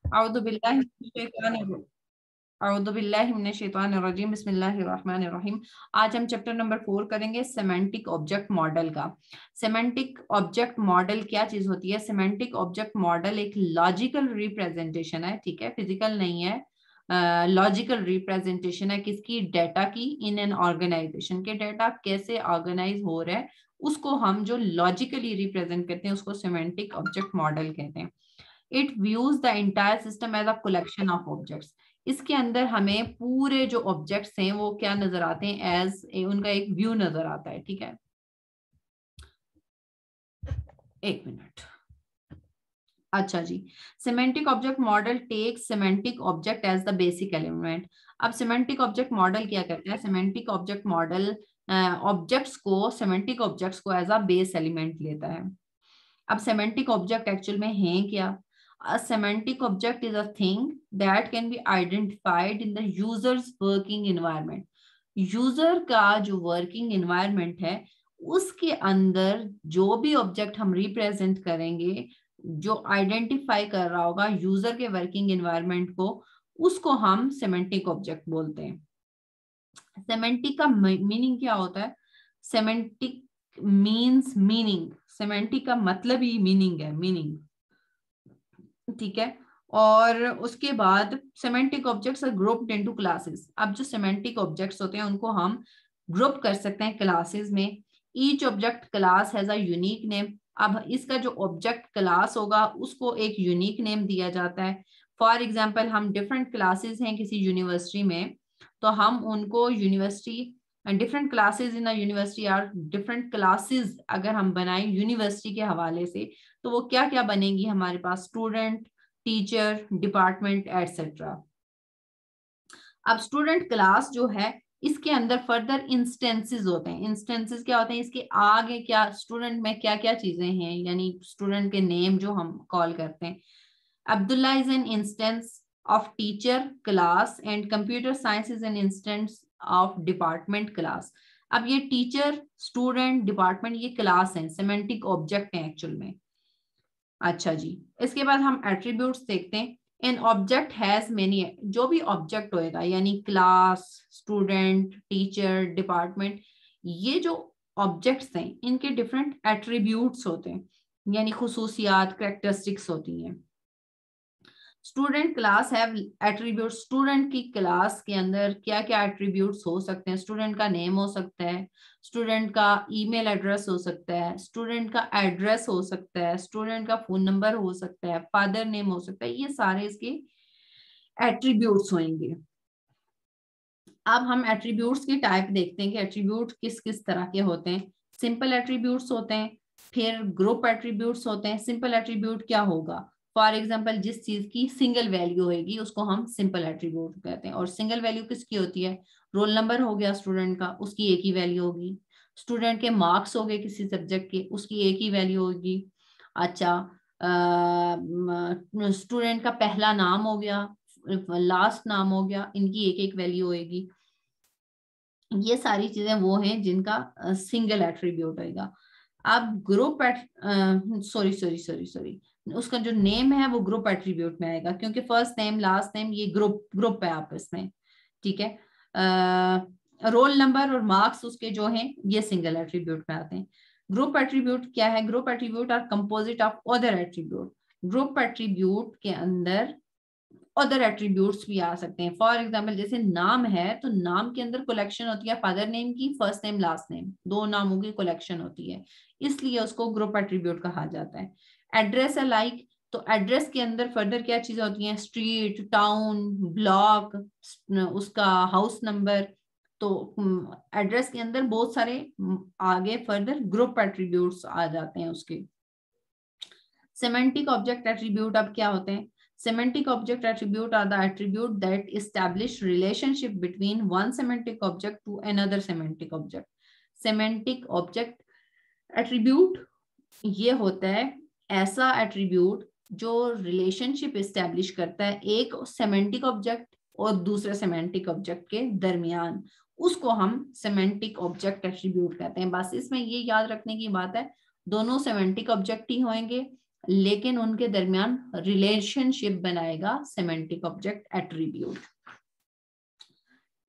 अऊदु बिल्लाहि मिनश्शैतानिर्रजीम बिस्मिल्लाहिर्रहमानिर्रहीम। आज हम चैप्टर नंबर 4 करेंगे सेमेंटिक ऑब्जेक्ट मॉडल का। सेमेंटिक ऑब्जेक्ट मॉडल क्या चीज होती है? सेमेंटिक ऑब्जेक्ट मॉडल एक लॉजिकल रिप्रेजेंटेशन है, ठीक है, फिजिकल नहीं है। लॉजिकल रिप्रेजेंटेशन है किसकी? डेटा की। इन एन ऑर्गेनाइजेशन के डेटा कैसे ऑर्गेनाइज हो रहा है उसको हम जो लॉजिकली रिप्रेजेंट करते हैं उसको सेमेंटिक ऑब्जेक्ट मॉडल कहते हैं। It views the entire system as a collection of objects. इसके अंदर हमें पूरे जो ऑब्जेक्ट्स हैं वो क्या नजर आते हैं? उनका एक व्यू नजर आता है, ठीक है। एक मिनट। अच्छा जी, semantic object model take semantic object as the basic element. अब सिमेंटिक ऑब्जेक्ट मॉडल क्या करता है? सिमेंटिक ऑब्जेक्ट मॉडल ऑब्जेक्ट्स को, सिमेंटिक ऑब्जेक्ट्स को एज अ बेस एलिमेंट लेता है। अब सेमेंटिक ऑब्जेक्ट एक्चुअल में है क्या? A semantic object is a thing that can be identified in the user's working environment. User का जो वर्किंग एनवायरनमेंट है उसके अंदर जो भी ऑब्जेक्ट हम रिप्रेजेंट करेंगे, जो आइडेंटिफाई कर रहा होगा यूजर के वर्किंग एनवायरनमेंट को, उसको हम सेमेंटिक ऑब्जेक्ट बोलते हैं। सेमेंटिक का मीनिंग क्या होता है? Semantic means meaning. सेमेंटिक का मतलब ही मीनिंग है, मीनिंग, ठीक है। और उसके बाद semantic objects are grouped into classes. अब जो सेमेंटिक ऑब्जेक्ट्स होते हैं उनको हम ग्रुप कर सकते हैं क्लासेस में। Each object class has a unique name. अब इसका जो ऑब्जेक्ट क्लास होगा उसको एक यूनिक नेम दिया जाता है। फॉर एग्जाम्पल, हम डिफरेंट क्लासेस हैं किसी यूनिवर्सिटी में, तो हम उनको university, different classes in a university are different classes अगर हम बनाएं यूनिवर्सिटी के हवाले से, तो वो क्या क्या बनेंगी हमारे पास? Student, teacher, department, etcetera. अब स्टूडेंट क्लास जो है इसके अंदर फर्दर इंस्टेंसेस होते हैं। इंस्टेंसेस क्या होते हैं? इसके आगे क्या स्टूडेंट में क्या क्या चीजें हैं, यानी स्टूडेंट के नेम जो हम कॉल करते हैं। Abdullah is an instance of teacher class and computer science is an instance of department class. अब ये टीचर, स्टूडेंट, डिपार्टमेंट ये क्लास हैं, सेमेंटिक ऑब्जेक्ट हैं एक्चुअल में। अच्छा जी, इसके बाद हम एट्रीब्यूट्स देखते हैं। एन ऑब्जेक्ट हैज मेनी, जो भी ऑब्जेक्ट होएगा यानी क्लास, स्टूडेंट, टीचर, डिपार्टमेंट, ये जो ऑब्जेक्ट्स हैं इनके डिफरेंट एट्रीब्यूट्स होते हैं, यानी खुसूसियात, कैरेक्टरिस्टिक्स होती हैं। Student class have attribute. Student की क्लास के अंदर क्या क्या एट्रीब्यूट्स हो सकते हैं? स्टूडेंट का नेम हो सकता है, स्टूडेंट का ईमेल एड्रेस हो सकता है, स्टूडेंट का एड्रेस हो सकता है, स्टूडेंट का फोन नंबर हो सकता है, फादर नेम हो सकता है, ये सारे इसके एट्रीब्यूट्स होंगे। अब हम एट्रीब्यूट्स की टाइप देखते हैं कि एट्रीब्यूट किस किस तरह के होते हैं। सिंपल एट्रीब्यूट्स होते हैं, फिर ग्रुप एट्रीब्यूट्स होते हैं। सिंपल एट्रीब्यूट क्या होगा? फॉर एग्जाम्पल, जिस चीज की सिंगल वैल्यू होगी उसको हम सिंपल एट्रीब्यूट कहते हैं। और सिंगल वैल्यू किसकी होती है? रोल नंबर हो गया स्टूडेंट का, उसकी एक ही वैल्यू होगी। स्टूडेंट के मार्क्स हो गए किसी सब्जेक्ट के, उसकी एक ही वैल्यू होगी। अच्छा, स्टूडेंट का पहला नाम हो गया, लास्ट नाम हो गया, इनकी एक एक वैल्यू होगी। ये सारी चीजें वो हैं जिनका सिंगल एट्रीब्यूट होगा। अब group sorry sorry sorry sorry उसका जो नेम है वो ग्रुप एट्रीब्यूट में आएगा, क्योंकि फर्स्ट नेम लास्ट नेम ये ग्रुप है आपस में, ठीक है। रोल नंबर और मार्क्स उसके जो हैं ये सिंगल एट्रीब्यूट में आते हैं। ग्रुप एट्रीब्यूट क्या है? Group attribute are composite of other attribute. Group attribute के अंदर अदर एट्रीब्यूट्स भी आ सकते हैं। फॉर एग्जाम्पल, जैसे नाम है तो नाम के अंदर कलेक्शन होती है फादर नेम की, फर्स्ट नेम लास्ट नेम, दो नामों की कलेक्शन होती है, इसलिए उसको ग्रुप एट्रीब्यूट कहा जाता है। एड्रेस है लाइक, तो एड्रेस के अंदर फर्दर क्या चीजें होती हैं? स्ट्रीट, टाउन, ब्लॉक, उसका हाउस नंबर। तो एड्रेस के अंदर बहुत सारे आगे फर्दर ग्रुप एट्रीब्यूट्स आ जाते हैं उसके। सेमेंटिक ऑब्जेक्ट एट्रीब्यूट अब क्या होते हैं? Semantic object attribute are the attribute that establish relationship between one semantic object to another semantic object. Semantic object attribute ये होता है ऐसा attribute जो relationship establish करता है एक semantic object और दूसरे semantic object के दरमियान, उसको हम semantic object attribute कहते हैं। बस इसमें ये याद रखने की बात है, दोनों semantic object ही होंगे, लेकिन उनके दरमियान रिलेशनशिप बनाएगा सिमेंटिक ऑब्जेक्ट एट्रीब्यूट।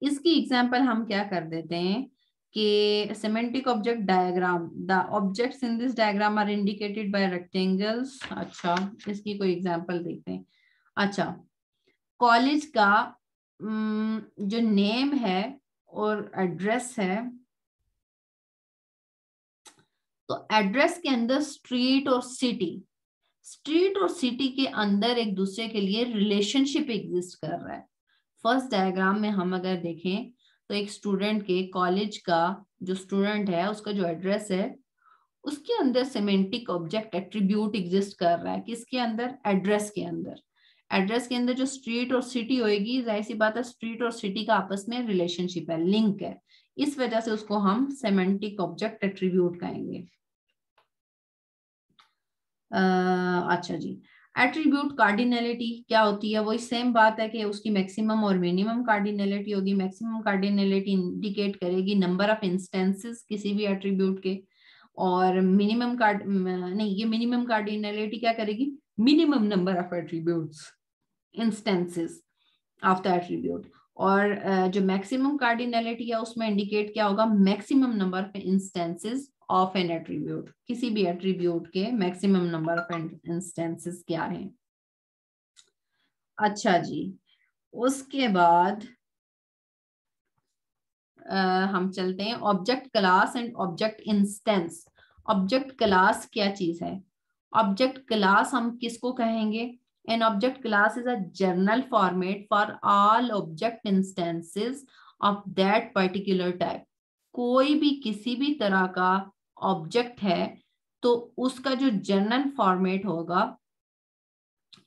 इसकी एग्जांपल हम क्या कर देते हैं कि semantic object diagram, the objects in this diagram are indicated by rectangles. अच्छा, इसकी कोई एग्जांपल देखते हैं। अच्छा, कॉलेज का जो नेम है और एड्रेस है, तो एड्रेस के अंदर स्ट्रीट और सिटी, स्ट्रीट और सिटी के अंदर एक दूसरे के लिए रिलेशनशिप एग्जिस्ट कर रहा है। फर्स्ट डायग्राम में हम अगर देखें तो एक स्टूडेंट के कॉलेज का जो स्टूडेंट है उसका जो एड्रेस है उसके अंदर सिमेंटिक ऑब्जेक्ट एट्रीब्यूट एग्जिस्ट कर रहा है। किसके अंदर? एड्रेस के अंदर। एड्रेस के अंदर जो स्ट्रीट और सिटी होएगी, जाहिर सी बात है स्ट्रीट और सिटी का आपस में रिलेशनशिप है, लिंक है, इस वजह से उसको हम सिमेंटिक ऑब्जेक्ट एट्रीब्यूट कहेंगे। अच्छा जी, एट्रीब्यूट कार्डिनलिटी क्या होती है? वही सेम बात है कि उसकी मैक्सिमम और मिनिमम कार्डिनलिटी होगी। मैक्सिमम कार्डिनलिटी इंडिकेट करेगी नंबर ऑफ इंस्टेंसेस किसी भी एट्रीब्यूट के, और मिनिमम कार्ड नहीं, ये मिनिमम कार्डिनलिटी क्या करेगी? Minimum number of attributes, instances of the attribute. और जो मैक्सिमम कार्डिनलिटी है उसमें इंडिकेट क्या होगा? Maximum number of instances of an attribute, किसी भी एट्रीब्यूट के मैक्सिमम नंबर ऑफ इंस्टेंसेस क्या है। अच्छा जी, उसके बाद हम चलते हैं object class and object instance. Object class क्या चीज है? ऑब्जेक्ट क्लास हम किसको कहेंगे? An object class is a general format for all object instances of that particular type. कोई भी किसी भी तरह का ऑब्जेक्ट है तो उसका जो जनरल फॉर्मेट होगा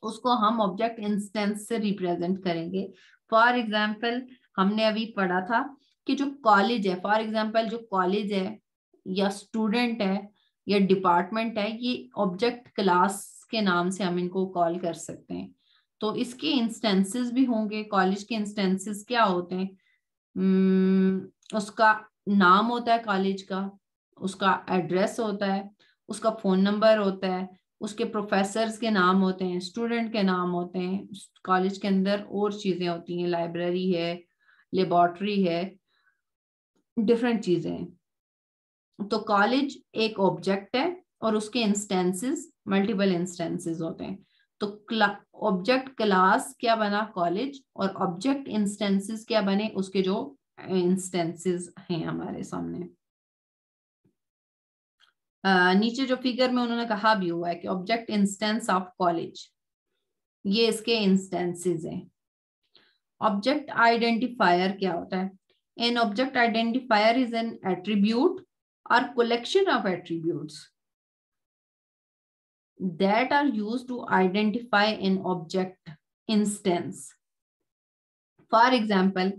उसको हम ऑब्जेक्ट इंस्टेंस से रिप्रेजेंट करेंगे। फॉर एग्जाम्पल हमने अभी पढ़ा था कि जो कॉलेज है, फॉर एग्जाम्पल जो कॉलेज है या स्टूडेंट है या डिपार्टमेंट है, ये ऑब्जेक्ट क्लास के नाम से हम इनको कॉल कर सकते हैं। तो इसके इंस्टेंसेस भी होंगे। कॉलेज के इंस्टेंसेस क्या होते हैं? उसका नाम होता है कॉलेज का, उसका एड्रेस होता है, उसका फोन नंबर होता है, उसके प्रोफेसर्स के नाम होते हैं, स्टूडेंट के नाम होते हैं। कॉलेज के अंदर और चीजें होती हैं, लाइब्रेरी है, लेबोरेटरी है, डिफरेंट चीजें हैं। तो कॉलेज एक ऑब्जेक्ट है और उसके इंस्टेंसेस मल्टीपल इंस्टेंसेस होते हैं। तो ऑब्जेक्ट क्लास क्या बना? कॉलेज। और ऑब्जेक्ट इंस्टेंसेस क्या बने? उसके जो इंस्टेंसेस हैं हमारे सामने। नीचे जो फिगर में उन्होंने कहा भी हुआ है कि ऑब्जेक्ट इंस्टेंस ऑफ कॉलेज, ये इसके इंस्टेंसेस हैं। ऑब्जेक्ट आइडेंटिफायर क्या होता है? An object identifier is an attribute और collection of attributes that are used to identify an object instance. For example,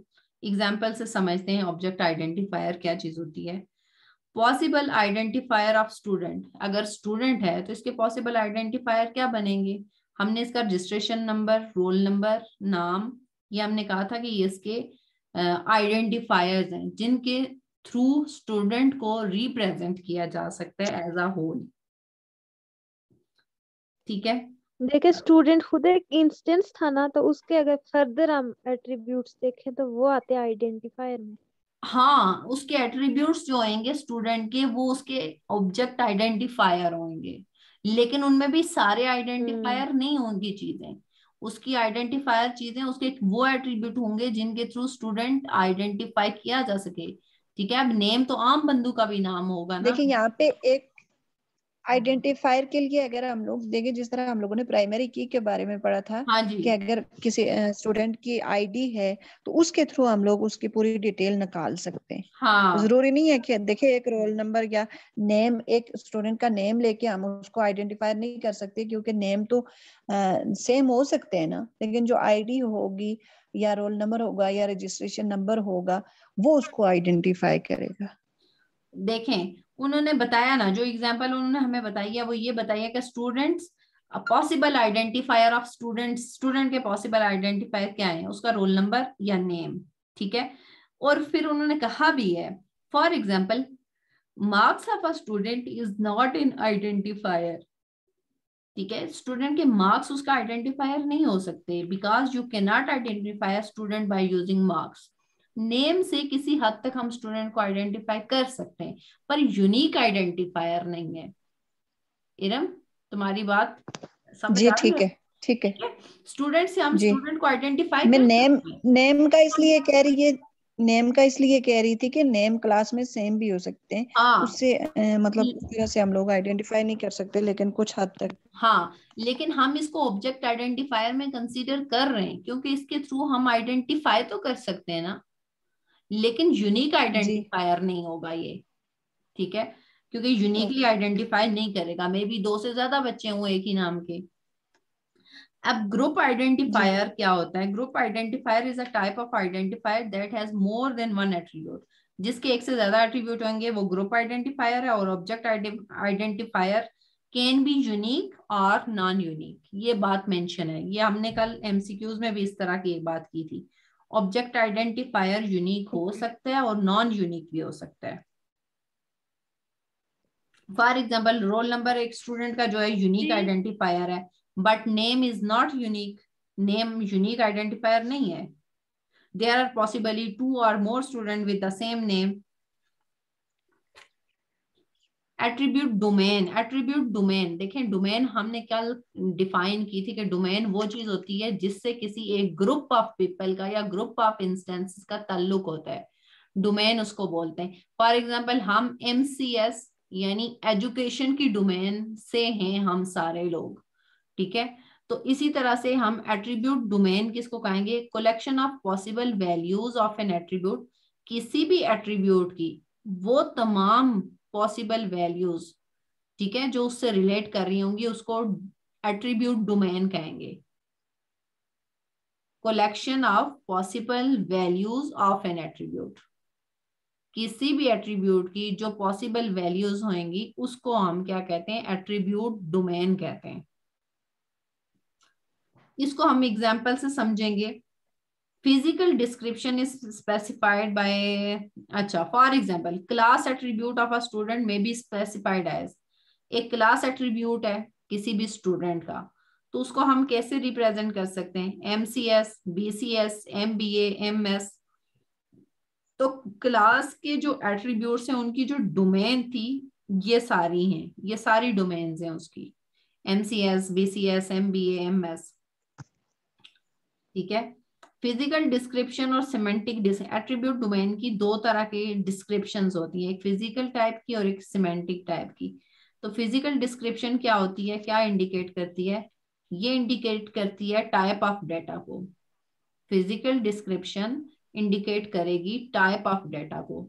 example से समझते हैं ऑब्जेक्ट आइडेंटिफायर क्या चीज होती है। पॉसिबल आइडेंटिफायर ऑफ स्टूडेंट, अगर स्टूडेंट है तो इसके पॉसिबल आइडेंटिफायर क्या बनेंगे? हमने इसका रजिस्ट्रेशन नंबर, रोल नंबर, नाम, ये हमने कहा था कि ये इसके आइडेंटिफायर्स हैं जिनके थ्रू स्टूडेंट को रिप्रेजेंट किया जा सकता है एज अ होल। ठीक है, देखिए स्टूडेंट खुद एक इंस्टेंस था ना, तो उसके अगर फर्दर हम एट्रीब्यूट्स देखें तो वो आते हैं आइडेंटिफायर में। हाँ, उसके एट्रीब्यूट्स जो होंगे स्टूडेंट के वो उसके ऑब्जेक्ट आइडेंटिफायर होंगे, लेकिन उनमें भी सारे आइडेंटिफायर नहीं होंगी चीजें। उसकी आइडेंटिफायर चीजें उसके वो एट्रीब्यूट होंगे जिनके थ्रू स्टूडेंट आइडेंटिफाई किया जा सके। ठीक है, अब नेम तो आम बंदू का भी नाम होगा ना। देखिए यहाँ पे एक आइडेंटिफायर के लिए अगर हम लोग देखें, जिस तरह हम लोगों ने प्राइमरी की के बारे में पढ़ा था हाँ जी, कि अगर किसी स्टूडेंट की आईडी है तो उसके थ्रू हम लोग उसकी पूरी डिटेल निकाल सकते हैं। हाँ जरूरी नहीं है कि देखिए एक रोल नंबर या नेम, एक स्टूडेंट का नेम लेके हम उसको आइडेंटिफाई नहीं कर सकते, क्योंकि नेम तो सेम हो सकते हैं ना, लेकिन जो आईडी होगी या रोल नंबर होगा या रजिस्ट्रेशन नंबर होगा वो उसको आइडेंटिफाई करेगा। देखें, उन्होंने बताया ना, जो एग्जांपल उन्होंने हमें बताई है वो ये बताइए कि students possible identifier of students, student के पॉसिबल आइडेंटिफायर क्या है? उसका रोल नंबर या नेम। ठीक है, और फिर उन्होंने कहा भी है, for example marks of a student is not in identifier. ठीक है, स्टूडेंट के मार्क्स उसका आइडेंटिफायर नहीं हो सकते, because you can not identify student by using marks. Name से किसी हद तक हम स्टूडेंट को आइडेंटिफाई कर सकते हैं, पर यूनिक आइडेंटिफायर नहीं है। इरम, तुम्हारी बात समझ जी आ रही ठीक है? है, ठीक है स्टूडेंट से हम जी। स्टूडेंट को आइडेंटिफाई मैं कर नेम सकते हैं। नेम का इसलिए कह रही है, नेम का इसलिए कह रही थी कि नेम क्लास में सेम भी हो सकते हैं, हाँ, उससे मतलब उस तरह से हम लोग आइडेंटिफाई नहीं कर सकते, लेकिन कुछ हद तक। हाँ, लेकिन हम इसको ऑब्जेक्ट आइडेंटिफायर में कंसीडर कर रहे हैं, क्योंकि इसके थ्रू हम आइडेंटिफाई तो कर सकते हैं ना, लेकिन यूनिक जी आइडेंटिफायर नहीं होगा ये। ठीक है, क्योंकि यूनिकली ओके आइडेंटिफाई नहीं करेगा, मे बी 2 से ज्यादा बच्चे हों एक ही नाम के। अब ग्रुप जी आइडेंटिफायर क्या होता है? Group identifier is a type of identifier that has more than one attribute. जिसके एक से ज्यादा एट्रीब्यूट होंगे वो ग्रुप आइडेंटिफायर है। और object identifier can be unique और नॉन यूनिक, ये बात मेंशन है। ये हमने कल एमसीक्यूज में भी इस तरह की एक बात की थी। ऑब्जेक्ट आइडेंटिफायर यूनिक हो ओके सकता है और नॉन यूनिक भी हो सकता है। फॉर एग्जाम्पल, रोल नंबर एक स्टूडेंट का जो है यूनिक जी आइडेंटिफायर है, but name is not unique. Name unique identifier नहीं है। देयर आर पॉसिबली 2 और मोर student with the same name. Attribute domain, attribute domain देखें, डोमेन हमने कल डिफाइन की थी कि डोमेन वो चीज होती है जिससे किसी एक ग्रुप ऑफ पीपल का या ग्रुप ऑफ इंस्टेंसेस का ताल्लुक होता है, डोमेन उसको बोलते हैं। फॉर एग्जांपल, हम एमसीएस यानी एजुकेशन की डोमेन से हैं हम सारे लोग। ठीक है, तो इसी तरह से हम एट्रीब्यूट डोमेन किसको कहेंगे? Collection of possible values of an attribute, किसी भी एट्रीब्यूट की वो तमाम पॉसिबल वैल्यूज, ठीक है, जो उससे रिलेट कर रही होंगी, उसको एट्रीब्यूट डोमेन कहेंगे। Collection of possible values of an attribute, किसी भी एट्रीब्यूट की जो पॉसिबल वैल्यूज होंगी उसको हम क्या कहते हैं? एट्रीब्यूट डोमेन कहते हैं। इसको हम एग्जाम्पल से समझेंगे। Physical description is specified by, अच्छा, for example, class attribute of a student में बी स्पेसिफाइड एज। एक क्लास एट्रीब्यूट है किसी भी स्टूडेंट का, तो उसको हम कैसे रिप्रेजेंट कर सकते हैं? MCS, BCS, MBA, MS. तो क्लास के जो एट्रीब्यूट्स हैं उनकी जो डोमेन थी, ये सारी हैं, ये सारी डोमेन्स हैं उसकी, एमसीएस, बीसीएस, एमबीए, एमएस। ठीक है, फिजिकल डिस्क्रिप्शन और सिमेंटिक एट्रीब्यूट डोमेन की 2 तरह के डिस्क्रिप्शंस होती है, एक फिजिकल टाइप की और एक सिमेंटिक टाइप की। तो फिजिकल डिस्क्रिप्शन क्या होती है, क्या इंडिकेट करती है? ये इंडिकेट करती है टाइप ऑफ डेटा को। फिजिकल डिस्क्रिप्शन इंडिकेट करेगी टाइप ऑफ डेटा को।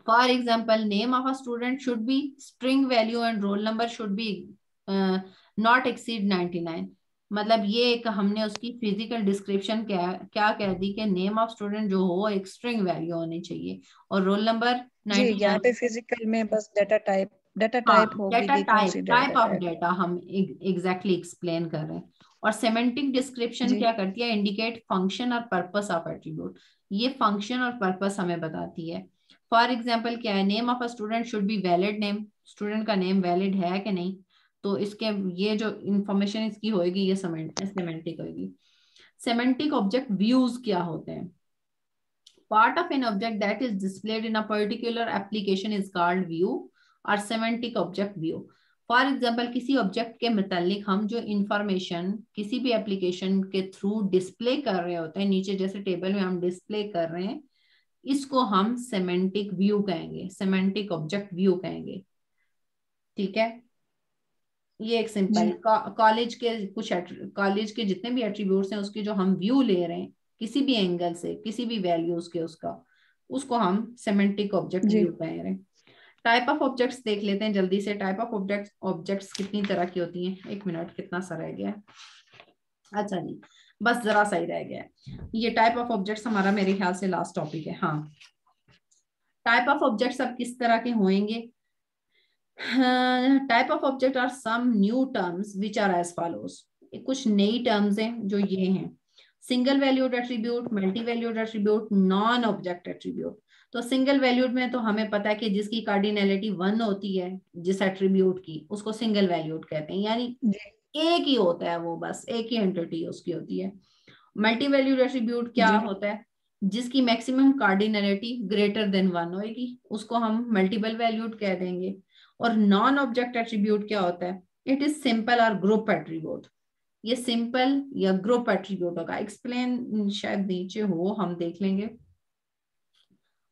For example, name of a student should be string value and roll number should be not exceed 99। मतलब ये एक हमने उसकी फिजिकल डिस्क्रिप्शन क्या क्या कह दी कि नेम ऑफ स्टूडेंट जो हो एक स्ट्रिंग वैल्यू होनी चाहिए और रोल नंबर जी। यहाँ 99। पे फिजिकल में बस डाटा टाइप हाँ, होगी डेटा कि कौन type, C type data of type. Data हम एग्जैक्टली एक्सप्लेन कर रहे हैं। और सेमेंटिक डिस्क्रिप्शन जी क्या करती है? इंडिकेट फंक्शन और पर्पस ऑफ एट्रीब्यूट। ये फंक्शन और पर्पस हमें बताती है। फॉर एग्जाम्पल क्या है? Name of a student should be valid name, student का नेम वैलिड है कि नहीं, तो इसके ये जो इंफॉर्मेशन इसकी होगी ये सेमेंटिक होगी। सेमेंटिक ऑब्जेक्ट व्यूज क्या होते हैं? Part of an object that is displayed in a particular application is called view और semantic object view. For example, किसी ऑब्जेक्ट के मुतालिक हम जो इंफॉर्मेशन किसी भी एप्लीकेशन के थ्रू डिस्प्ले कर रहे होते हैं, नीचे जैसे टेबल में हम डिस्प्ले कर रहे हैं, इसको हम सेमेंटिक व्यू कहेंगे, सेमेंटिक ऑब्जेक्ट व्यू कहेंगे। ठीक है, ये एक सिंपल जी कॉलेज के कुछ कॉलेज के जितने भी एट्रीब्यूट्स हैं उसकी जो हम व्यू ले रहे हैं किसी भी एंगल से, किसी भी वैल्यूज के, उसको हम सेमेंटिक ऑब्जेक्ट जी व्यू कह रहे हैं। टाइप ऑफ ऑब्जेक्ट्स देख लेते हैं जल्दी से। टाइप ऑफ ऑब्जेक्ट्स कितनी तरह की होती हैं? एक मिनट, कितना सा रह गया है? अच्छा जी, बस जरा सही रह गया है। ये टाइप ऑफ ऑब्जेक्ट्स हमारा मेरे ख्याल से लास्ट टॉपिक है। हाँ, टाइप ऑफ ऑब्जेक्ट्स अब किस तरह के होंगे? Type of object are some new terms which are as follows. कुछ नई टर्म्स हैं जो ये हैं: single valued attribute, multi valued attribute, non object attribute. तो सिंगल वैल्यूड में तो हमें पता है कि जिसकी कार्डिनलिटी 1 होती है जिस एट्रीब्यूट की, उसको सिंगल वैल्यूड कहते हैं, यानी एक ही होता है वो, बस एक ही एंटिटी उसकी होती है। मल्टी वैल्यूड एट्रीब्यूट क्या होता है? जिसकी मैक्सिमम कार्डिनलिटी ग्रेटर देन 1 होगी, उसको हम मल्टीपल वैल्यूड कह देंगे। और नॉन ऑब्जेक्ट एट्रीब्यूट क्या होता है? इट इज सिंपल और ग्रुप एट्रीब्यूट। ये सिंपल या ग्रुप एट्रीब्यूट होगा, एक्सप्लेन शायद नीचे हो, हम देख लेंगे।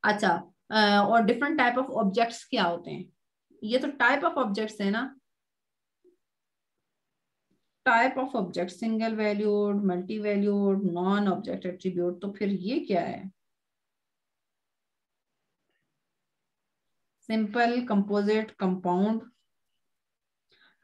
अच्छा, और डिफरेंट टाइप ऑफ ऑब्जेक्ट्स क्या होते हैं? ये तो टाइप ऑफ ऑब्जेक्ट्स है ना, type of object, single valued, multi valued, non object attribute, तो फिर ये क्या है? Simple, composite, compound.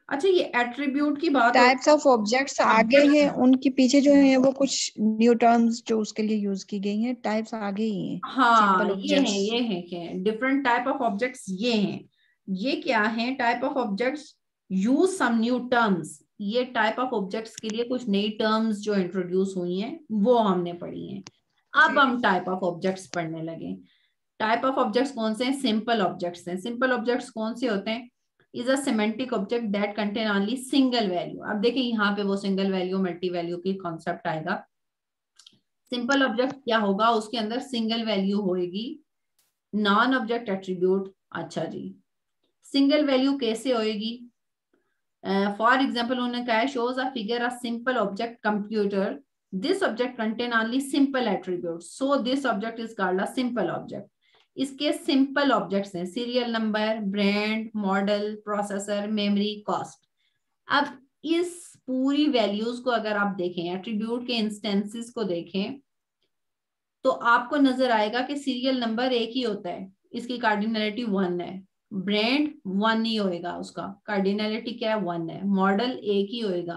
अच्छा, ये एट्रीब्यूट की बात हो, टाइप्स ऑफ ऑब्जेक्ट्स आगे हैं, उनके पीछे जो है वो कुछ न्यू टर्म्स जो उसके लिए यूज की गई हैं, टाइप्स आगे ही हैं। हाँ सिंपल ये ऑब्जेक्ट्स, है क्या डिफरेंट टाइप ऑफ ऑब्जेक्ट्स, ये हैं। ये क्या है? Type of objects use some new terms. ये टाइप ऑफ ऑब्जेक्ट्स के लिए कुछ नई टर्म्स जो इंट्रोड्यूस हुई हैं वो हमने पढ़ी हैं। अब हम टाइप ऑफ ऑब्जेक्ट्स पढ़ने लगे। टाइप ऑफ ऑब्जेक्ट्स कौन से हैं? सिंपल ऑब्जेक्ट्स हैं। सिंपल ऑब्जेक्ट्स कौन से होते हैं? Is a semantic object that contain only single value. अब देखिए यहाँ पे वो सिंगल वैल्यू मल्टी वैल्यू की कॉन्सेप्ट आएगा। सिंपल ऑब्जेक्ट क्या होगा? उसके अंदर सिंगल वैल्यू होएगी। नॉन ऑब्जेक्ट एट्रीब्यूट, अच्छा जी, सिंगल वैल्यू कैसे होएगी? फॉर एग्जाम्पल उन्होंने कहा है, shows a figure a simple object computer, this object contain only simple attribute, so this object is called a simple object. इसके सिंपल ऑब्जेक्ट्स हैं serial number, brand, model, processor, memory, cost. अब इस पूरी values को अगर आप देखें, attribute के इंस्टेंसेस को देखें, तो आपको नजर आएगा कि सीरियल नंबर एक ही होता है, इसकी कार्डिनलिटी 1 है। ब्रांड 1 ही होएगा, उसका कार्डिनलिटी क्या है? 1 है। मॉडल एक ही होएगा।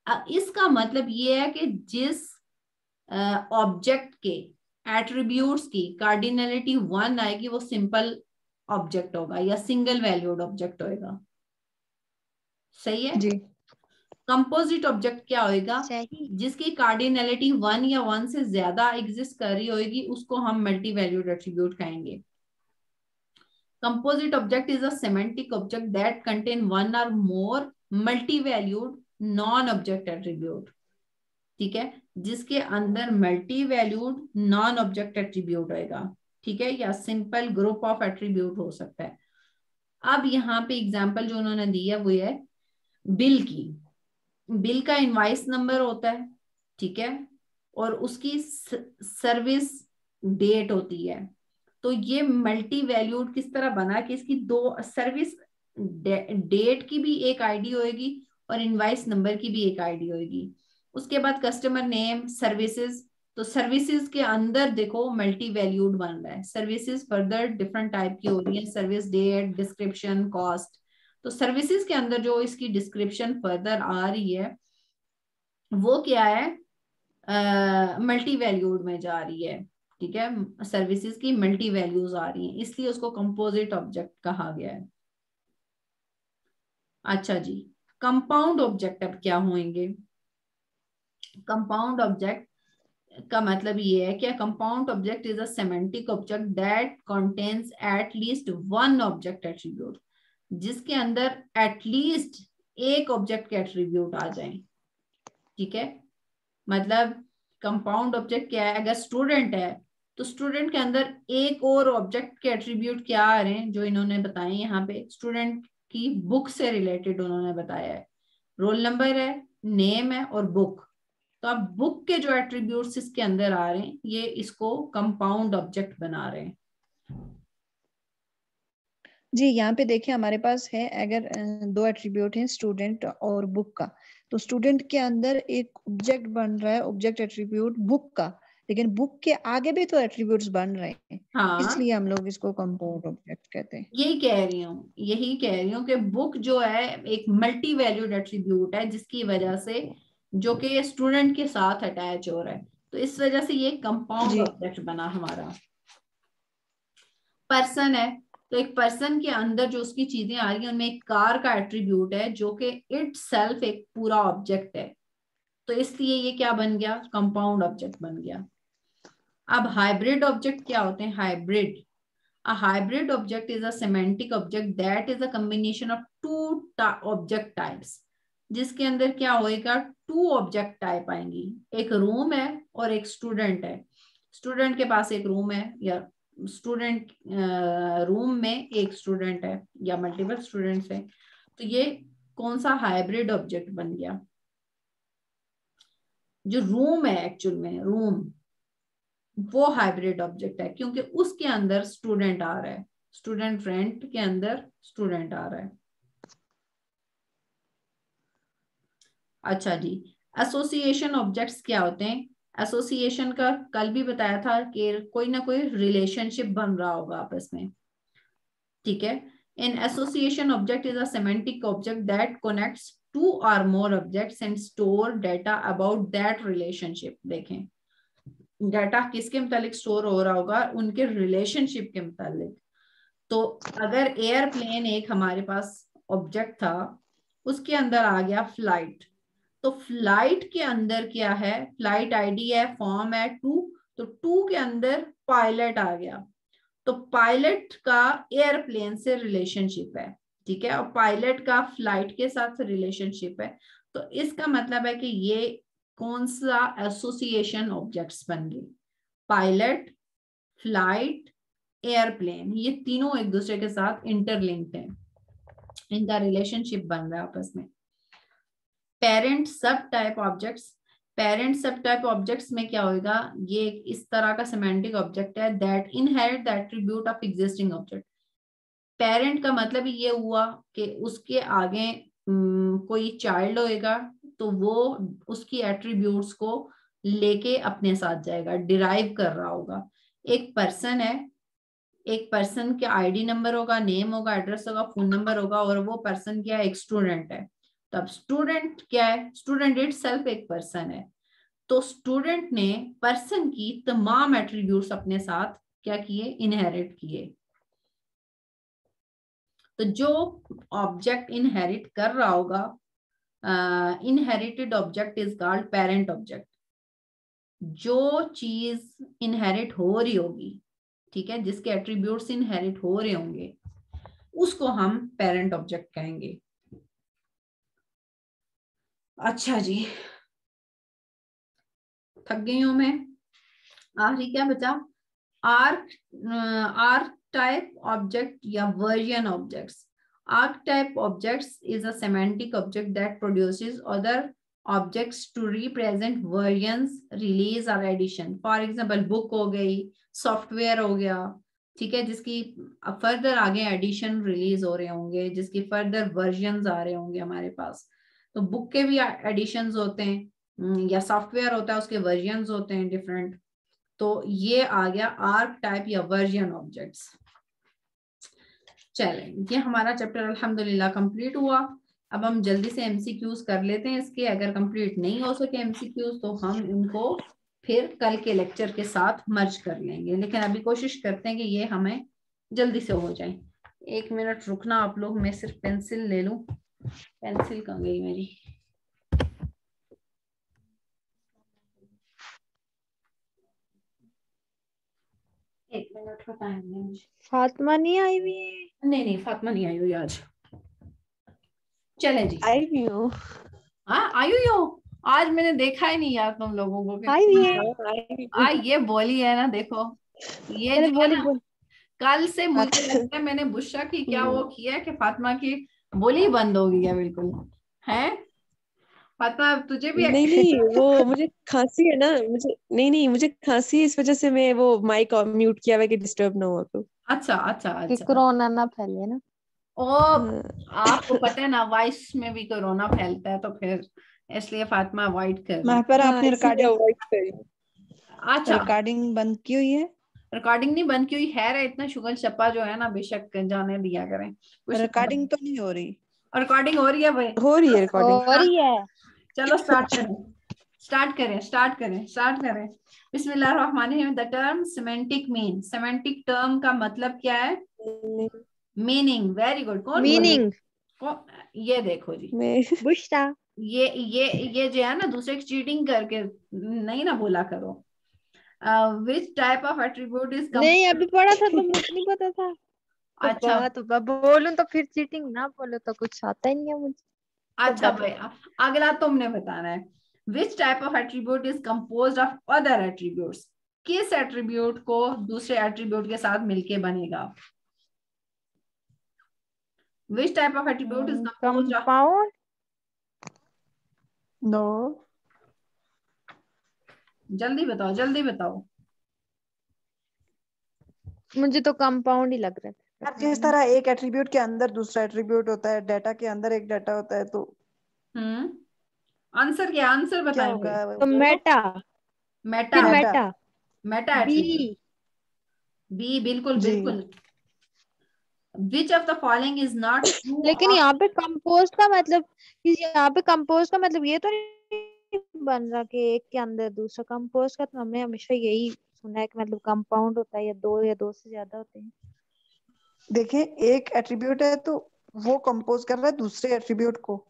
अब इसका मतलब ये है कि जिस ऑब्जेक्ट के एट्रीब्यूट्स की कार्डिनलिटी 1 आएगी वो सिंपल ऑब्जेक्ट होगा या सिंगल वैल्यूड ऑब्जेक्ट होएगा। सही है जी। कंपोजिट ऑब्जेक्ट क्या होएगा? सही। जिसकी कार्डिनलिटी 1 या 1 से ज्यादा एग्जिस्ट कर रही होगी उसको हम मल्टी वैल्यूड एट्रीब्यूट कहेंगे। Composite object is a semantic object that contain one or more multi valued non object attribute. ठीक है, जिसके अंदर multi valued non object attribute होएगा। ठीक है, या सिंपल ग्रुप ऑफ एट्रीब्यूट हो सकता है। अब यहाँ पे एग्जांपल जो उन्होंने दिया वो है बिल की। बिल का इनवाइस नंबर होता है, ठीक है, और उसकी सर्विस डेट होती है। तो ये मल्टी वैल्यूड किस तरह बना कि इसकी दो सर्विस डेट की भी एक आईडी होएगी और इनवाइस नंबर की भी एक आईडी होएगी। उसके बाद कस्टमर नेम, सर्विसेज। तो सर्विसेज के अंदर देखो मल्टी वैल्यूड बन रहा है। सर्विसेज फर्दर डिफरेंट टाइप की हो रही है, सर्विस डेट, डिस्क्रिप्शन, कॉस्ट। तो सर्विसेज के अंदर जो इसकी डिस्क्रिप्शन फर्दर आ रही है वो क्या है? मल्टी वैल्यूड में जा रही है। ठीक है, सर्विसेज की मल्टी वैल्यूज आ रही हैं, इसलिए उसको कंपोजिट ऑब्जेक्ट कहा गया है। अच्छा जी, कंपाउंड ऑब्जेक्ट अब क्या होंगे? कंपाउंड ऑब्जेक्ट का मतलब ये है कि compound object is a semantic object that contains at least one object attribute, जिसके अंदर एटलीस्ट एक ऑब्जेक्ट के एट्रीब्यूट आ जाए। ठीक है, मतलब कंपाउंड ऑब्जेक्ट क्या है? अगर स्टूडेंट है तो स्टूडेंट के अंदर एक और ऑब्जेक्ट के एट्रीब्यूट क्या आ रहे हैं जो इन्होंने बताए यहाँ पे? स्टूडेंट की बुक से रिलेटेड उन्होंने बताया है, रोल नंबर है, नेम है और बुक। तो अब बुक के जो एट्रीब्यूट्स इसके अंदर आ रहे हैं ये इसको कंपाउंड ऑब्जेक्ट बना रहे हैं। जी, यहाँ पे देखिए हमारे पास है, अगर दो एट्रीब्यूट हैं स्टूडेंट और बुक का, तो स्टूडेंट के अंदर एक ऑब्जेक्ट बन रहा है, ऑब्जेक्ट एट्रीब्यूट बुक का, लेकिन बुक के आगे भी तो एट्रीब्यूट्स बन रहे हैं, हाँ, इसलिए हम लोग इसको कंपाउंड ऑब्जेक्ट कहते हैं। यही कह रही हूँ कि बुक जो है एक मल्टी वैल्यूड एट्रीब्यूट है जिसकी वजह से जो कि स्टूडेंट के साथ अटैच हो रहा है, तो इस वजह से ये कंपाउंड जी। ऑब्जेक्ट बना हमारा। पर्सन है तो एक पर्सन के अंदर जो उसकी चीजें आ रही हैं उनमें एक कार का एट्रीब्यूट है जो कि इटसेल्फ एक पूरा ऑब्जेक्ट है, तो इसलिए ये क्या बन गया? कंपाउंड ऑब्जेक्ट बन गया। अब हाइब्रिड ऑब्जेक्ट क्या होते हैं? Hybrid, a hybrid object is a semantic object that is a combination of two object types, जिसके अंदर क्या होएगा, टू ऑब्जेक्ट टाइप आएंगी, एक रूम है और एक स्टूडेंट है। स्टूडेंट के पास एक रूम है, या स्टूडेंट रूम में एक स्टूडेंट है, या मल्टीपल स्टूडेंट्स है। तो ये कौन सा हाइब्रिड ऑब्जेक्ट बन गया? जो रूम है, एक्चुअल में रूम, वो हाइब्रिड ऑब्जेक्ट है, क्योंकि उसके अंदर स्टूडेंट आ रहा है, स्टूडेंट फ्रेंड के अंदर स्टूडेंट आ रहा है। अच्छा जी, एसोसिएशन ऑब्जेक्ट्स क्या होते हैं? एसोसिएशन का कल भी बताया था कि कोई ना कोई रिलेशनशिप बन रहा होगा आपस में, ठीक है। An association object is a semantic object that connects two or more objects and store data about that relationship. देखें, डाटा किसके मुतालिक स्टोर हो रहा होगा? उनके रिलेशनशिप के मुतालिक। तो अगर एयरप्लेन एक हमारे पास ऑब्जेक्ट था, उसके अंदर आ गया फ्लाइट, तो फ्लाइट के अंदर क्या है? फ्लाइट आईडी है, फॉर्म है 2, तो 2 के अंदर पायलट आ गया, तो पायलट का एयरप्लेन से रिलेशनशिप है, ठीक है, और पायलट का फ्लाइट के साथ रिलेशनशिप है। तो इसका मतलब है कि ये कौन सा एसोसिएशन ऑब्जेक्ट्स बन गए? पायलट, फ्लाइट, एयरप्लेन, ये तीनों एक दूसरे के साथ इंटरलिंक्ड हैं, इनका रिलेशनशिप बन रहा है आपस में। पेरेंट सब टाइप ऑब्जेक्ट्स, पेरेंट सब टाइप ऑब्जेक्ट्स में क्या होगा? ये इस तरह का सेमेंटिक ऑब्जेक्ट है that inherit the attribute of existing object. Parent का मतलब ये हुआ कि उसके आगे कोई चाइल्ड होएगा, तो वो उसकी एट्रीब्यूट्स को लेके अपने साथ जाएगा, डिराइव कर रहा होगा। एक पर्सन है, एक पर्सन के आईडी नंबर होगा, नेम होगा, एड्रेस होगा, फोन नंबर होगा, और वो पर्सन क्या है? एक स्टूडेंट है। तो अब स्टूडेंट क्या है? स्टूडेंट इटसेल्फ एक पर्सन है। तो स्टूडेंट ने पर्सन की तमाम एट्रीब्यूट्स अपने साथ क्या किए? इनहेरिट किए। तो जो ऑब्जेक्ट इनहेरिट कर रहा होगा, inherited object is called parent object. जो चीज इनहेरिट हो रही होगी, ठीक है, जिसके एट्रीब्यूट्स इनहेरिट हो रहे होंगे, उसको हम पेरेंट ऑब्जेक्ट कहेंगे। अच्छा जी, थक गई हूं मैं। आखिरी क्या बचा? आर्क टाइप ऑब्जेक्ट या version objects. Archetype objects is a semantic object that produces other objects to represent versions, release और एडिशन। फॉर एग्जांपल बुक हो गई, सॉफ्टवेयर हो गया, ठीक है, जिसकी फर्दर आगे एडिशन रिलीज हो रहे होंगे, जिसकी फर्दर वर्जन्स आ रहे होंगे हमारे पास। तो बुक के भी एडिशंस होते हैं, या सॉफ्टवेयर होता है उसके वर्जन्स होते हैं डिफरेंट। तो ये आ गया आर्क टाइप या वर्जन ऑब्जेक्ट्स। चलें, ये हमारा चैप्टर अल्हम्दुलिल्लाह कंप्लीट हुआ। अब हम जल्दी से एमसीक्यूज कर लेते हैं इसके। अगर कंप्लीट नहीं हो सके एमसीक्यूज तो हम इनको फिर कल के लेक्चर के साथ मर्ज कर लेंगे, लेकिन अभी कोशिश करते हैं कि ये हमें जल्दी से हो जाए। 1 मिनट रुकना आप लोग, मैं सिर्फ पेंसिल ले लूं। पेंसिल कहाँ गई मेरी? एक मिनट का टाइम नहीं मुझे। फातिमा नहीं आई हुई है? नहीं, फातिमा नहीं आई हुई आज। चले जी, आई हुई हूँ। हाँ आई हुई हो? आज मैंने देखा ही नहीं यार तुम लोगों को। आई हुई है। ये बोली है ना, देखो ये अरे जो है ना, बोली। कल से मुझे लगता है मैंने बुशरा की क्या वो किया है कि फातिमा की बोली बंद हो गई है बिल्कुल। है फातिमा, तुझे भी? नहीं वो मुझे खांसी है ना, मुझे खांसी है, इस वजह से मैं वो माइक म्यूट किया हुआ है कि डिस्टर्ब ना हो तो। अच्छा अच्छा कि अच्छा। कोरोना ना फैले ना। ओ, आपको पता है ना वॉइस में भी कोरोना फैलता है, तो फिर इसलिए फातिमा अवॉइड कर रही। महपर हाँ, आपने इसलिए अवॉइड करी। अच्छा, रिकॉर्डिंग बंद की हुई है? रिकॉर्डिंग नहीं बंद की हुई है, इतना शुगल शप्पा जो है ना, बेशक जाने दिया करें। रिकॉर्डिंग तो नहीं हो रही? रिकॉर्डिंग हो रही है भाई? हो रही है रिकॉर्डिंग। हो रही है। चलो स्टार्ट करें। बिस्मिल्लाहिर्रहमानिर्रहीम। The term semantic mean, semantic term का मतलब क्या है? मीनिंग। Very good. कौन मीनिंग। ये देखो जी, मैं बुशरा। ये जो है ना, दूसरे की चीटिंग करके नहीं ना बोला करो। विच टाइप ऑफ एट्रीब्यूट इज नहीं अभी पढ़ा था तो मुझे नहीं पता था। अच्छा तो बोलूं तो फिर चीटिंग, ना बोलो तो कुछ आता ही नहीं है मुझे। अच्छा भाई, अगला तुमने बताना है। Which type of attribute is composed of other attributes, किस एट्रीब्यूट को दूसरे एट्रीब्यूट के साथ मिलके बनेगा। Which type of attribute is composed of, compound. No, जल्दी बताओ जल्दी बताओ। मुझे तो कंपाउंड ही लग रहा यार था। जिस तरह एक एट्रीब्यूट के अंदर दूसरा एट्रीब्यूट होता है, डाटा के अंदर एक डाटा होता है, तो आंसर क्या, आंसर क्या बताएंगे। होगा? तो मेटा, मेटा, फिर meta. Meta meta B. Attribute, B, बिल्कुल जी। बिल्कुल। Which of the following is not true लेकिन ऑफ, यहाँ पे कंपोस्ट का मतलब, यहाँ पे कंपोस्ट का मतलब ये तो नहीं बन रहा कि एक के अंदर दूसरा। कंपोस्ट का तो हमने हमेशा यही सुना है कि मतलब कंपाउंड होता है या दो से ज्यादा होते हैं। देखिए, एक एट्रीब्यूट है तो वो कंपोज कर रहा है दूसरे एट्रीब्यूट को।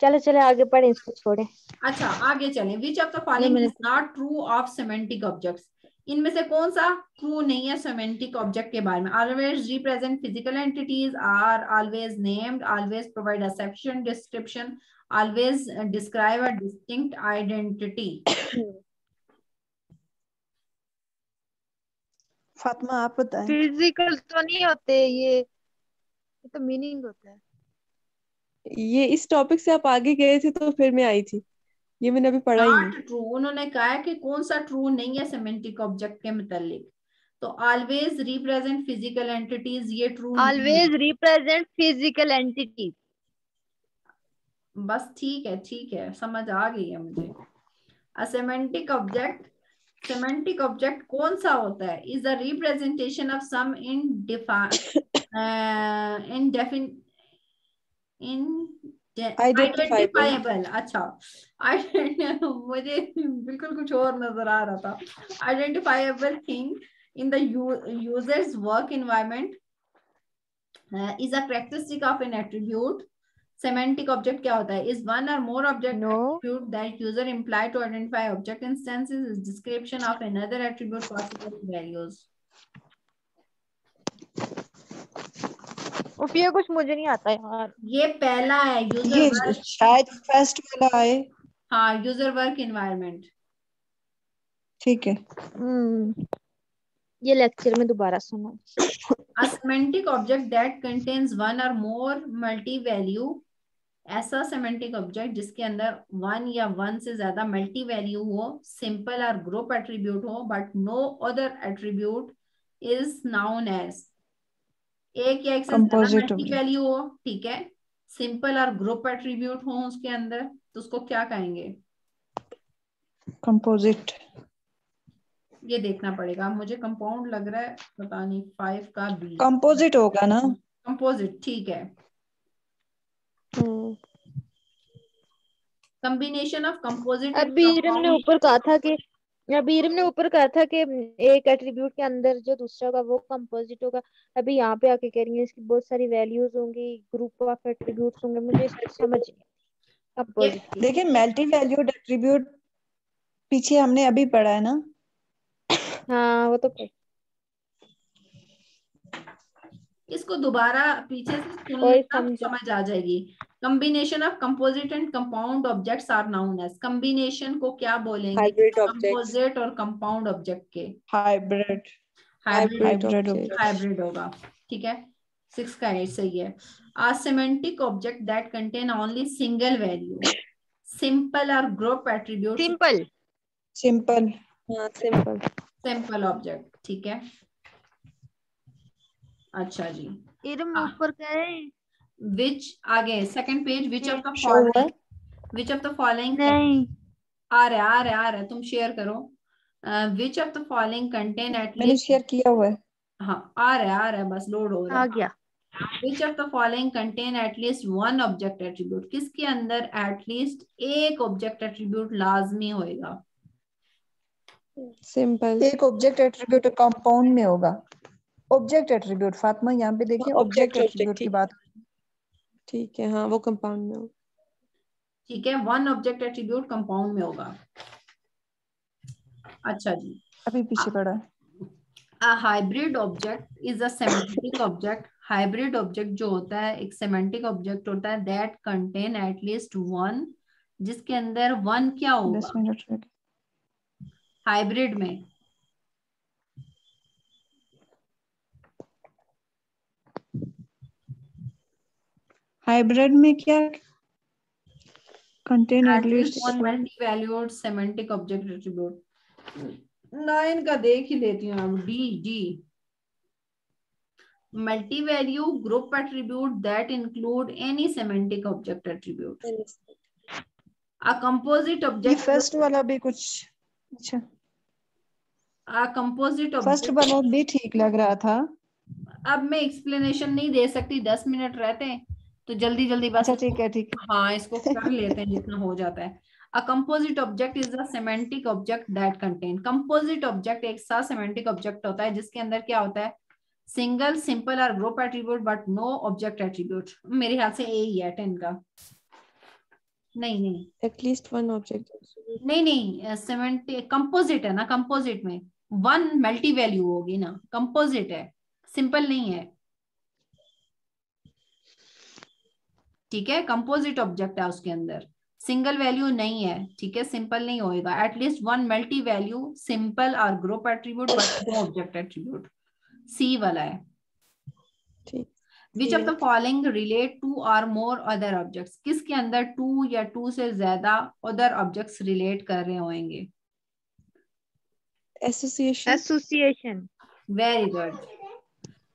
चले चले आगे पढ़े, इसको छोड़े। अच्छा आगे चलें। विच ऑफ द ये फॉलोइंग मैंने is not true of semantic objects, इनमें से कौन सा ट्रू नहीं है सेमेंटिक ऑब्जेक्ट के बारे में। Always represent physical entities, are always named, always provide exception description, always describe a distinct identity. Fatima आप बताएं। फिजिकल तो नहीं होते ये तो मीनिंग होता है। ये इस टॉपिक से आप आगे गए थे तो फिर मैं आई थी, ये मैंने अभी पढ़ा ही नहीं। नॉट ट्रू, उन्होंने कहा है कि कौन सा ट्रू नहीं है सेमेंटिक ऑब्जेक्ट के मुतालिक। तो ऑलवेज रिप्रेजेंट फिजिकल एंटिटीज, ये ट्रू नहीं है। Always represent physical entity. बस ठीक है, समझ आ गई है मुझे। असेमेंटिक ऑब्जेक्ट, सेमेंटिक ऑब्जेक्ट कौन सा होता है, is the representation of some identifiable. Identifiable. अच्छा, मुझे बिल्कुल कुछ और नजर आ रहा था। Identifiable thing in the users work environment is a characteristic of an attribute. Semantic object क्या होता है, is one or more object no, attribute that user imply to identify object instances is description of another attribute possible values. ये कुछ मुझे नहीं आता यार। ये पहला है, यूजर ये वर्क। शायद फर्स्ट वाला आए। हाँ, यूजर वर्क इन्वायरमेंट। ठीक है। ये लेक्चर में दोबारा सुनो। A semantic object that contains one or more multi-value, ऐसा सेमेंटिक ऑब्जेक्ट जिसके अंदर वन या वन से ज्यादा मल्टी वैल्यू हो, सिंपल और ग्रुप एट्रीब्यूट हो, but no other attribute is known as. एक या एक से ज्यादा कंपोजिट मल्टी ऑब्जेक्ट। वैल्यू हो, ठीक है, सिंपल और ग्रुप एट्रीब्यूट हो उसके अंदर, तो उसको क्या कहेंगे। कंपोजिट। ये देखना पड़ेगा मुझे, कंपाउंड लग रहा है, पता नहीं, 5 का बी। कंपोजिट होगा ना। कंपोजिट, ठीक है। कॉम्बिनेशन ऑफ कंपोजिट एंड अभी इरम ने कंपाउंड। ऊपर कहा था कि एक एट्रीब्यूट के अंदर जो दूसरा होगा वो कंपोजिट होगा। अभी यहाँ पे आके कह रही है इसकी बहुत सारी वैल्यूज होंगी, ग्रुप ऑफ एट्रीब्यूट्स होंगे। मुझे इसकी समझ नहीं ये कंपोजिट की। देखिए, मल्टी वैल्यूड एट्रीब्यूट पीछे हमने अभी पढ़ा है ना। हाँ वो तो इसको दोबारा पीछे से सुन कोई लेना तो समझा। समझ आ जाएगी। Combination of composite and compound objects are known as, combination को क्या बोलेंगे, हाइब्रिड ऑब्जेक्ट्स। कंपोजिट और कंपाउंड ऑब्जेक्ट के। Hybrid. Hybrid, hybrid hybrid object. Object. Hybrid होगा, ठीक है। 6 का 8 सही है। A semantic object that contain only single value, simple और ग्रुप एट्रीब्यूट्स। सिंपल। सिंपल। हाँ सिंपल। सिंपल ऑब्जेक्ट, ठीक है। अच्छा जी, इरम ऊपर का है। विच, आगे second page, which of the show हुआ है। Following, which of the following, नहीं, आ रहा है, तुम शेयर करो। विच ऑफ द फॉलोइंग कंटेन मैंने एटलीस्ट, शेयर किया हुआ है। हाँ आ रहा है, बस लोड हो रहा आ है। गया। विच of the following contain at least one object attribute, किसके अंदर एटलीस्ट एक ऑब्जेक्ट एट्रीब्यूट लाजमी होएगा। सिंपल। एक ऑब्जेक्ट एट्रीब्यूट कंपाउंड में होगा। ऑब्जेक्ट एट्रीब्यूट, फातिमा यहाँ पे देखिए, ऑब्जेक्ट ऑब्जेक्ट ऑब्जेक्ट एट्रीब्यूट की ठीक। बात। ठीक है, हाँ वो कंपाउंड में हो। ठीक है, वन ऑब्जेक्ट एट्रीब्यूट कंपाउंड में होगा। अच्छा जी, अभी पीछे पड़ा है। A hybrid object is a semantic object. Hybrid object जो होता है एक semantic object होता है that contain at least one, जिसके अंदर one क्या 10 होगा मिनट रह गए। हाइब्रिड में? हाइब्रिड में क्या contain At at least least one multi-valued semantic object attribute. 9 का देख ही लेती हूँ अब। D multi-value group attribute that include any semantic object attribute. A composite ये object. फर्स्ट वाला भी कुछ अच्छा, A composite फर्स्ट object. वाला भी ठीक लग रहा था। अब मैं एक्सप्लेनेशन नहीं दे सकती, 10 मिनट रहते हैं तो जल्दी जल्दी बस अच्छा ठीक है ठीक है। हाँ इसको कर लेते हैं जितना हो जाता है। A composite object is a semantic object that contain. Composite object एक साथ semantic object होता है जिसके अंदर क्या होता है, सिंगल सिंपल और group attribute but no object attribute. मेरे ख्याल से ए ही है 10 का। नहीं एटलीस्ट वन ऑब्जेक्ट। नहीं सेमेंटिक कंपोजिट है ना, कंपोजिट में वन मल्टी वैल्यू होगी ना, कंपोजिट है, सिंपल नहीं है। ठीक है, कंपोजिट ऑब्जेक्ट है, उसके अंदर सिंगल वैल्यू नहीं है। ठीक है, सिंपल नहीं होएगा। At least one multi value simple और group attribute but no object attribute, C वाला है। ठीक। Which of the following relate to or more other objects, किसके अंदर टू या टू से ज्यादा अदर ऑब्जेक्ट्स रिलेट कर रहे होंगे? एसोसिएशन। वेरी गुड,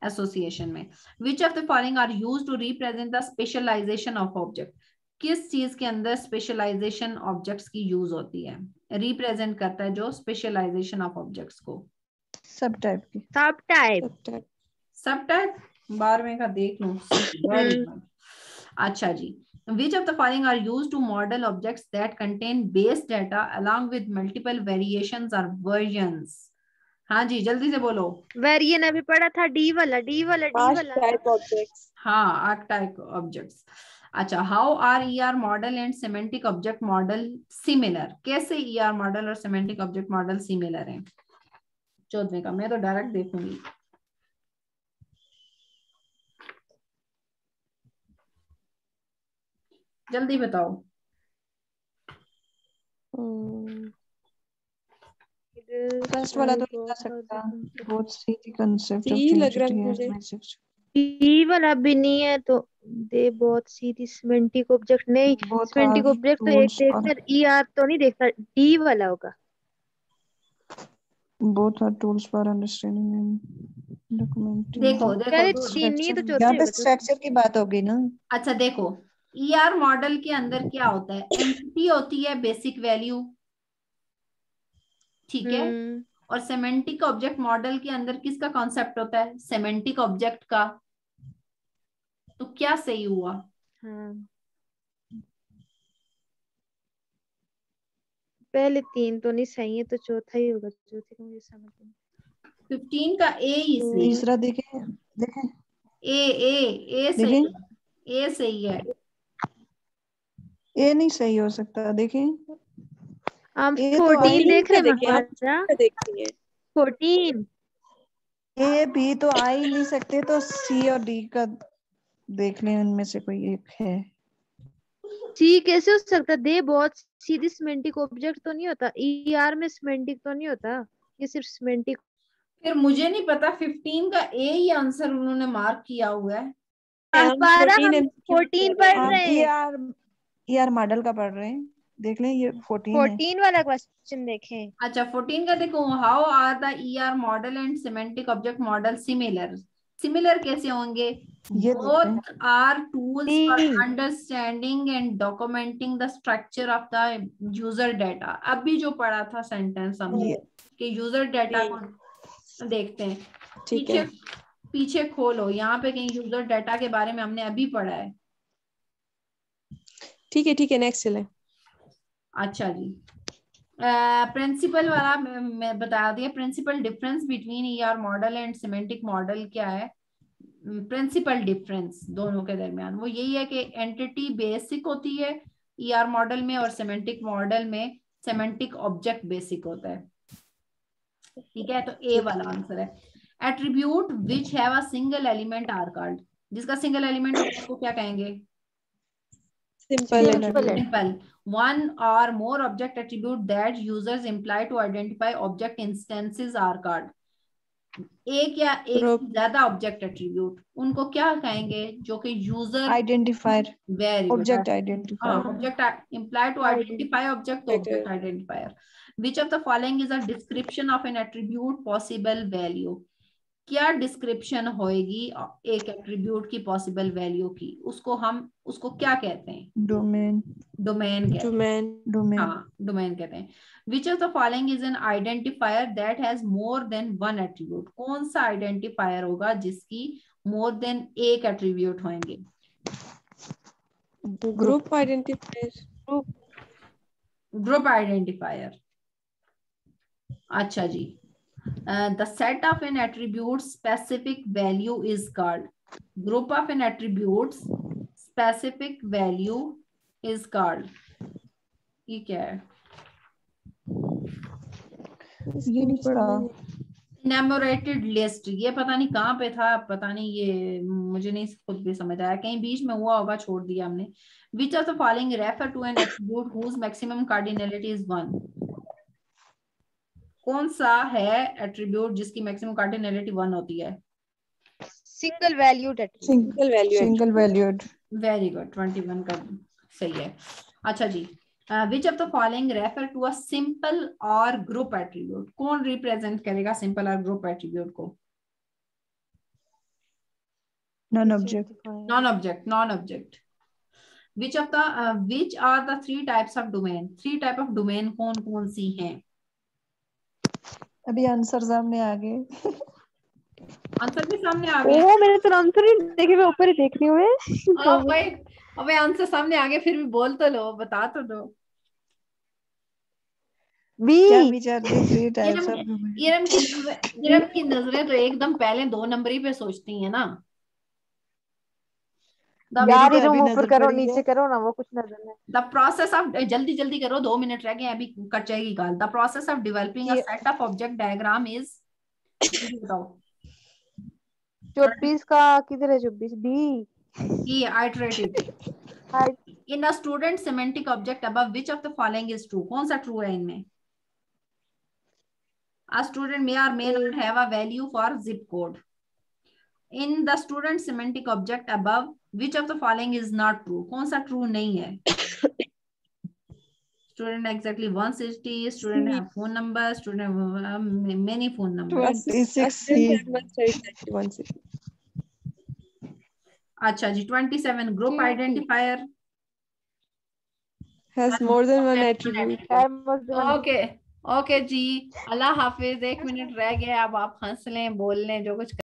एसोसिएशन में। Which of the following are used to represent the specialisation of object, किस चीज के अंदर स्पेशलाइजेशन ऑब्जेक्ट्स की यूज होती है, रिप्रेजेंट करता है जो स्पेशलाइजेशन ऑफ ऑब्जेक्ट्स को? सब टाइप की। सब टाइप 12वें का देख लो। Very good. अच्छा जी, which of the following are used to model objects that contain base data along with multiple variations or versions? हाँ जी जल्दी से बोलो। वेरिएंट अभी पढ़ा था, डी वाला। Type objects. हाँ, आर्कटाइप ऑब्जेक्ट्स। अच्छा, how are ER model and semantic object model similar, कैसे ईआर मॉडल और सिमेंटिक ऑब्जेक्ट मॉडल सिमिलर हैं? 14वें का मैं तो डायरेक्ट देखूंगी। जल्दी बताओ। फर्स्ट वाला तो नहीं कर सकता, बहुत सीधी कांसेप्ट ऑफ सी लग रहा है चेंज मुझे। डी वाला भी नहीं है तो दे बहुत सीधी सिमेंटिक ऑब्जेक्ट नहीं। सिमेंटिक ऑब्जेक्ट तो एक देखकर ईआर तो नहीं देखता, डी वाला होगा। both are tools for understanding and documenting। देखो चीनी तो यहाँ पे स्ट्रक्चर की बात होगी ना। अच्छा देखो, ईआर मॉडल के अंदर क्या होता है, एंटिटी होती है बेसिक वैल्यू। ठीक है, और सेमेंटिक ऑब्जेक्ट मॉडल के अंदर किसका कॉन्सेप्ट होता है, सेमेंटिक ऑब्जेक्ट का। तो क्या सही हुआ? पहले 3 तो नहीं सही है तो चौथा ही होगा। चौथे का मुझे समझ नहीं। 15 का ए ही सही। तीसरा देखे देखे ए सही है, ए सही है। ए नहीं सही हो सकता, देखें हम 14 तो देख रहे हैं। 14 ए बी तो आ ही नहीं सकते, तो सी और डी का देख लें, उनमें से कोई एक है। सी कैसे हो सकता? दे बहुत सीधी सिमेंटिक ऑब्जेक्ट तो नहीं होता, ईआर में सिमेंटिक तो नहीं होता, ये सिर्फ सिमेंटिक। फिर मुझे नहीं पता, 15 का ए ही आंसर उन्होंने मार्क किया हुआ है। 14 पढ़ रहे हैं। ईआर मॉडल का पढ़ रहे हैं, देख लें ये 14 वाला क्वेश्चन देखें। अच्छा 14 का देखो, how are the ER model and semantic object model similar. Similar कैसे होंगे? Both are tools for understanding and documenting the structure of the user data. अभी जो पढ़ा था सेंटेंस हमने कि यूजर डाटा को देखते हैं, पीछे खोलो, यहाँ पे कहीं यूजर डाटा के बारे में हमने अभी पढ़ा है। ठीक है नेक्स्ट चले। अच्छा जी, प्रिंसिपल वाला मैं बता दिया। Principal difference between ER model and semantic model क्या है? प्रिंसिपल डिफरेंस दोनों के दरमियान वो यही है कि एंटिटी बेसिक होती है ईआर मॉडल में और सिमेंटिक मॉडल में सिमेंटिक ऑब्जेक्ट बेसिक होता है। ठीक है, तो ए वाला आंसर है। Attribute which have a single element are called, जिसका सिंगल एलिमेंट होगा उसको क्या कहेंगे? Simple simple. One or more object attribute that users imply to identify object instances are called. एक या एक से ज्यादा ऑब्जेक्ट एट्रीब्यूट उनको क्या कहेंगे? जो कि user identifier, very good object identifier, object imply to identify object object identifier. Which of the following is a description of an attribute possible value? क्या डिस्क्रिप्शन होएगी एक एट्रीब्यूट की पॉसिबल वैल्यू की? उसको क्या कहते हैं? डोमेन, डोमेन कहते हैं। डोमेन। हाँ, डोमेन कहते हैं। विच of the following is an identifier that has more than one attribute? कौन सा आइडेंटिफायर होगा जिसकी मोर देन एक एट्रीब्यूट होंगे? Group identifier, group identifier. अच्छा जी, the set of an attribute specific value is called, group of an attributes specific value is called, ये क्या है? ये नहीं पढ़ा। Enumerated list, ये पता नहीं कहाँ पे था, पता नहीं, ये मुझे नहीं खुद भी समझ आया, कहीं बीच में हुआ होगा, छोड़ दिया हमने। Which of the following refer to an attribute whose maximum cardinality is 1? कौन सा है एट्रीब्यूट जिसकी मैक्सिमम कार्डिनैलिटी 1 होती है? Single valued single valued. Very good, 21 का सही है। अच्छा जी, which of the following refer to a simple और ग्रुप एट्रीब्यूट? कौन रिप्रेजेंट करेगा सिंपल और ग्रुप एट्रीब्यूट को? Non object, non object. Which are the 3 types of domain? 3 type of domain कौन कौन सी हैं? अभी आंसर सामने आ गए। आंसर भी सामने आ गए। ओ मैंने तो आंसर ही देखे, मैं ऊपर ही देख रही हूँ। अबे आंसर सामने आ गए, फिर भी बोल तो लो, बता तो दो। क्या विचार दी? 3 टाइप्स ऑफ डोमेन। इरम की नजरें तो एकदम पहले 2 नंबर ही पे सोचती है ना। यार ये रूम ऊपर करो नीचे करो ना, वो कुछ नजर नहीं। द प्रोसेस ऑफ, जल्दी जल्दी करो, 2 मिनट रह गए, अभी कट जाएगी call. The process of developing a set of object diagram is, बताओ। 24 का किधर है? 24 बी की iterative in a student semantic object above which of the following is true? कौन सा ट्रू है इनमें? A student may or may not have a value for zip code. In the student semantic object above, which of the following is not true? कौन सा true नहीं है? Student exactly 160, student have phone number, student have many phone numbers. 26 अच्छा जी, 27 group identifier has more than one attribute. Okay जी, अल्लाह हाफिज। 1 minute रह गया, अब आप हंस लें, बोल लें, जो कुछ